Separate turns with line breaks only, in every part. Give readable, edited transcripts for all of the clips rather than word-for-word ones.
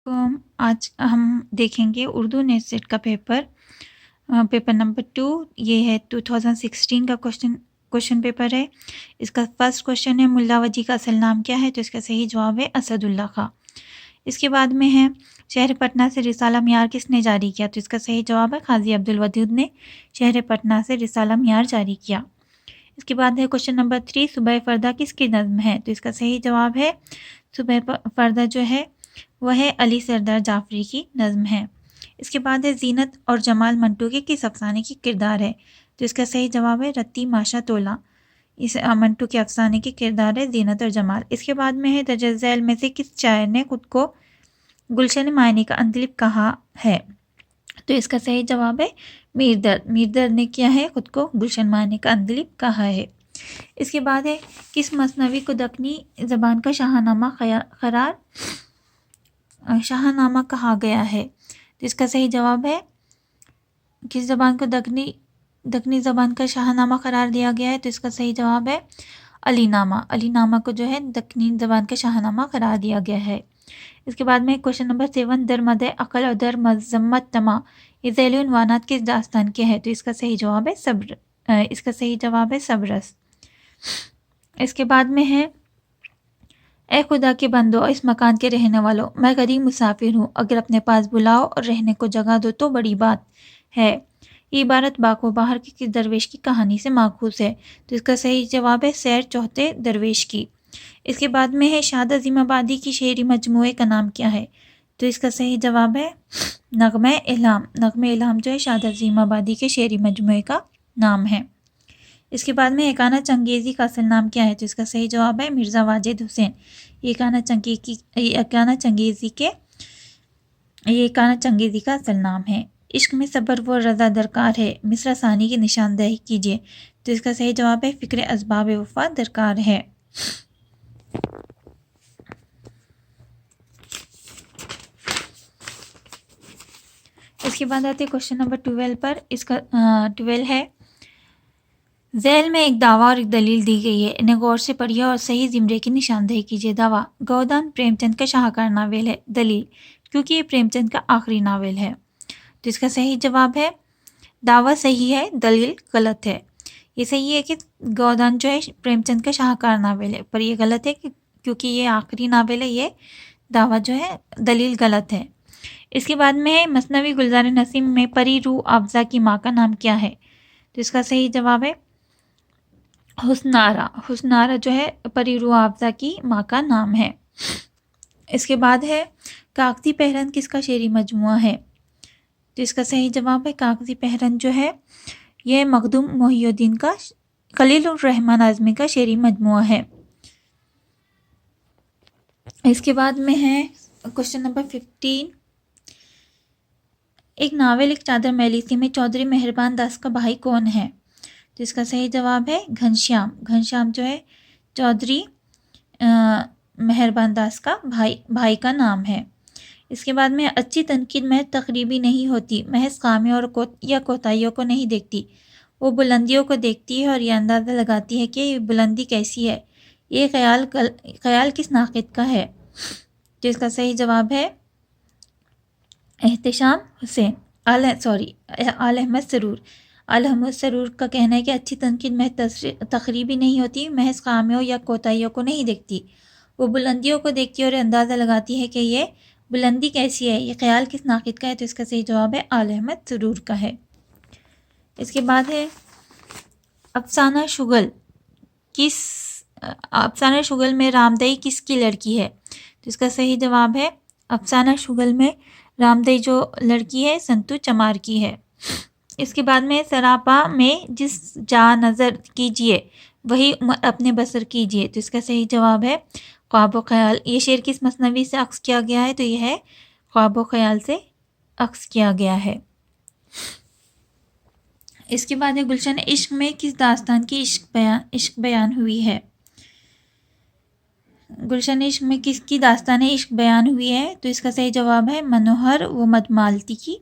تو آج ہم دیکھیں گے اردو نیٹ سیٹ کا پیپر نمبر 2. یہ ہے 2016 کا کوشچن پیپر ہے. اس کا فرسٹ کوشچن ہے ملا وجی کا اصل نام کیا ہے؟ تو اس کا صحیح جواب ہے اسد اللہ خان. اس کے بعد میں ہے شہر پٹنہ سے رسالہ معیار کس نے جاری کیا؟ تو اس کا صحیح جواب ہے قاضی عبدالودود نے شہر پٹنہ سے رسالہ معیار جاری کیا. اس کے بعد ہے کوشچن نمبر 3 صبح فردہ کس کی نظم ہے؟ تو اس کا صحیح جواب ہے صبح فردہ جو ہے وہ ہے علی سردار جعفری کی نظم ہے. اس کے بعد ہے زینت اور جمال منٹو کے کس افسانے کی کردار ہے؟ تو اس کا صحیح جواب ہے رتی ماشا تولا. اس منٹو کے افسانے کی کردار ہے زینت اور جمال. اس کے بعد میں ہے درج ذیل میں سے کس شاعر نے خود کو گلشن معانی کا اندلب کہا ہے؟ تو اس کا صحیح جواب ہے میر درد. میر درد نے کیا ہے خود کو گلشن معانی کا اندلب کہا ہے. اس کے بعد ہے کس مثنوی کو دکنی زبان کا شاہنامہ کہا گیا ہے؟ تو اس کا صحیح جواب ہے کس زبان کو دکنی زبان کا شاہنامہ قرار دیا گیا ہے؟ تو اس کا صحیح جواب ہے علی نامہ. علی نامہ کو جو ہے دکنی زبان کا شاہنامہ قرار دیا گیا ہے. اس کے بعد میں کوشچن نمبر 7 در مد عقل اور در مذمت طمع یہ ذیلی عنوانات کس داستان کے ہیں؟ تو اس کا صحیح جواب ہے صبرس. اس کے بعد میں ہے اے خدا کے بندو اس مکان کے رہنے والوں میں غریب مسافر ہوں اگر اپنے پاس بلاؤ اور رہنے کو جگہ دو تو بڑی بات ہے. یہ عبارت باک و باہر کی کس درویش کی کہانی سے ماخوذ ہے؟ تو اس کا صحیح جواب ہے سیر چوہتے درویش کی. اس کے بعد میں ہے شاد عظیم آبادی کی شعری مجموعے کا نام کیا ہے؟ تو اس کا صحیح جواب ہے نغمہ الہام. نغمہ الہام جو ہے شاد عظیم آبادی کے شعری مجموعے کا نام ہے. اس کے بعد میں یکانہ چنگیزی کا اصل نام کیا ہے؟ تو اس کا صحیح جواب ہے مرزا واجد حسین. یکانہ چنگیزی کا اصل نام ہے. عشق میں صبر و رضا درکار ہے مصرع ثانی کی نشاندہی کیجیے. تو اس کا صحیح جواب ہے فکر اسباب وفا درکار ہے. اس کے بعد آتے کوشچن نمبر 12 پر. اس کا 12 ہے ذیل میں ایک دعویٰ اور ایک دلیل دی گئی ہے انہیں غور سے پڑھیے اور صحیح زمرے کی نشاندہی کیجیے. دعویٰ گودان پریم چند کا شاہکار ناول ہے. دلیل کیونکہ یہ پریم چند کا آخری ناول ہے. تو اس کا صحیح جواب ہے دعویٰ صحیح ہے دلیل غلط ہے. یہ صحیح ہے کہ گودان جو ہے پریم چند کا شاہکار ناول ہے پر یہ غلط ہے کیونکہ یہ آخری ناول ہے. یہ دعویٰ جو ہے دلیل غلط ہے. اس کے بعد میں مثنوی گلزار نسیم میں پری روح افزا کی ماں کا نام کیا ہے؟ تو اس کا صحیح جواب ہے حسنارہ. حسنارہ جو ہے پری روح افزا کی ماں کا نام ہے. اس کے بعد ہے کاغذی پہرن کس کا شعری مجموعہ ہے؟ تو اس کا صحیح جواب ہے کاغذی پہرن جو ہے یہ مخدوم محی الدین کا خلیل الرحمن اعظمی کا شعری مجموعہ ہے. اس کے بعد میں ہے کوشچن نمبر 15 ایک ناول ایک چادر میلی سی میں چودھری مہربان داس کا بھائی کون ہے؟ تو اس کا صحیح جواب ہے گھنشیام. گھنشیام جو ہے چودھری مہربان داس کا بھائی کا نام ہے. اس کے بعد میں اچھی تنقید محض تقریبی نہیں ہوتی محض خامیوں یا کوتاہیوں کو نہیں دیکھتی وہ بلندیوں کو دیکھتی ہے اور یہ اندازہ لگاتی ہے کہ یہ بلندی کیسی ہے. یہ خیال کس ناقد کا ہے؟ تو اس کا صحیح جواب ہے احتشام حسین آل احمد سرور. آل احمد سرور کا کہنا ہے کہ اچھی تنقید محض تقریبی نہیں ہوتی محض خامیوں یا کوتاہیوں کو نہیں دیکھتی وہ بلندیوں کو دیکھتی ہے اور اندازہ لگاتی ہے کہ یہ بلندی کیسی ہے. یہ خیال کس ناقد کا ہے؟ تو اس کا صحیح جواب ہے آل احمد سرور کا ہے. اس کے بعد ہے افسانہ شگل میں رامدئی کس کی لڑکی ہے؟ تو اس کا صحیح جواب ہے افسانہ شگل میں رامدئی جو لڑکی ہے سنتو چمار کی ہے. اس کے بعد میں سراپا میں جس جا نظر کیجیے وہی اپنے بسر کیجیے. تو اس کا صحیح جواب ہے خواب و خیال. یہ شعر کس مثنوی سے عکس کیا گیا ہے؟ تو یہ ہے خواب و خیال سے عکس کیا گیا ہے. اس کے بعد ہے گلشن عشق میں کس داستان کی عشق بیان ہوئی ہے؟ گلشن عشق میں کس کی داستان عشق بیان ہوئی ہے؟ تو اس کا صحیح جواب ہے منوہر و مدمالتی کی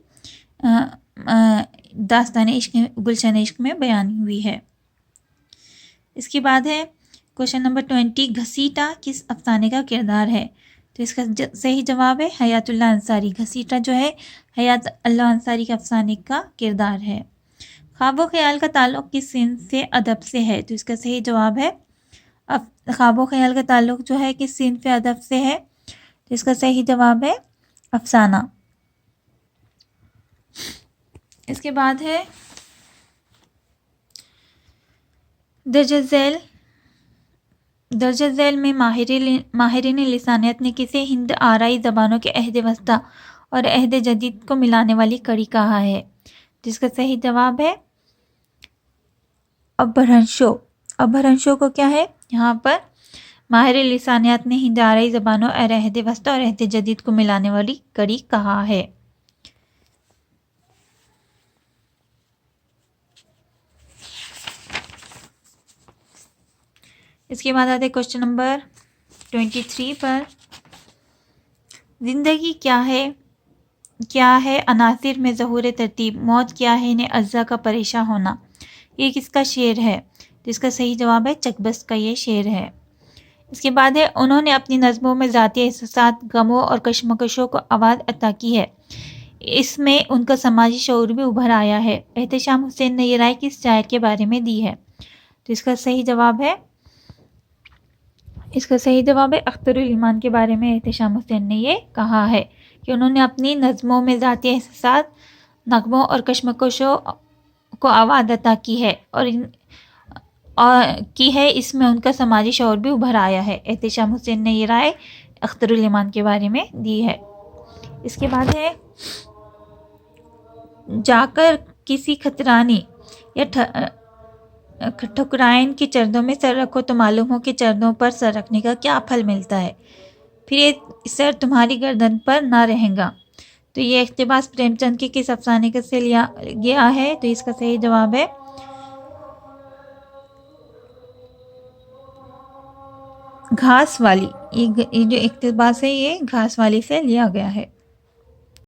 داستان عشق گلشن عشق میں بیان ہوئی ہے. اس کے بعد ہے کوشچن نمبر 20 گھسیٹا کس افسانے کا کردار ہے؟ تو اس کا صحیح جواب ہے حیات اللہ انصاری. گھسیٹا جو ہے حیات اللہ انصاری کے افسانے کا کردار ہے. خواب و خیال کا تعلق کس صنف سے ادب سے ہے؟ تو اس کا صحیح جواب ہے خواب و خیال کا تعلق جو ہے کس صنف ادب سے ہے؟ تو اس کا صحیح جواب ہے افسانہ. اس کے بعد ہے درجہ ذیل میں ماہرین لسانیات نے کسے ہند آرائی زبانوں کے عہد وسطیٰ اور عہد جدید کو ملانے والی کڑی کہا ہے؟ جس کا صحیح جواب ہے ابھرنشو. ابھرنشو کو کیا ہے یہاں پر ماہر لسانیات نے ہند آرائی زبانوں اور عہد وسطیٰ اور عہد جدید کو ملانے والی کڑی کہا ہے. اس کے بعد آتے کوشچن نمبر 23 پر. زندگی کیا ہے عناصر میں ظہور ترتیب، موت کیا ہے انہیں اجزا کا پریشاں ہونا. یہ کس کا شعر ہے؟ جس کا صحیح جواب ہے چکبست کا یہ شعر ہے. اس کے بعد ہے انہوں نے اپنی نظموں میں ذاتی احساسات، غموں اور کشمکشوں کو آواز عطا کی ہے. اس میں ان کا سماجی شعور بھی ابھر آیا ہے. احتشام حسین نے یہ رائے کس شاعر کے بارے میں دی ہے؟ تو اس کا صحیح جواب ہے اختر الایمان کے بارے میں احتشام حسین نے یہ کہا ہے کہ انہوں نے اپنی نظموں میں ذاتی احساسات، نغموں اور کشمکشوں کو آواز عطا کی ہے اس میں ان کا سماجی شعور بھی ابھر آیا ہے. احتشام حسین نے یہ رائے اختر الایمان کے بارے میں دی ہے. اس کے بعد ہے جا کر کسی کھترانی یا ٹھکرائن کی چردوں میں سر رکھو تو معلوم ہو کہ چردوں پر سر رکھنے کا کیا پھل ملتا ہے. پھر یہ سر تمہاری گردن پر نہ رہے گا. تو یہ اقتباس پریم چند کے کس افسانے سے لیا گیا ہے؟ تو اس کا صحیح جواب ہے گھاس والی. یہ جو اقتباس ہے یہ گھاس والی سے لیا گیا ہے.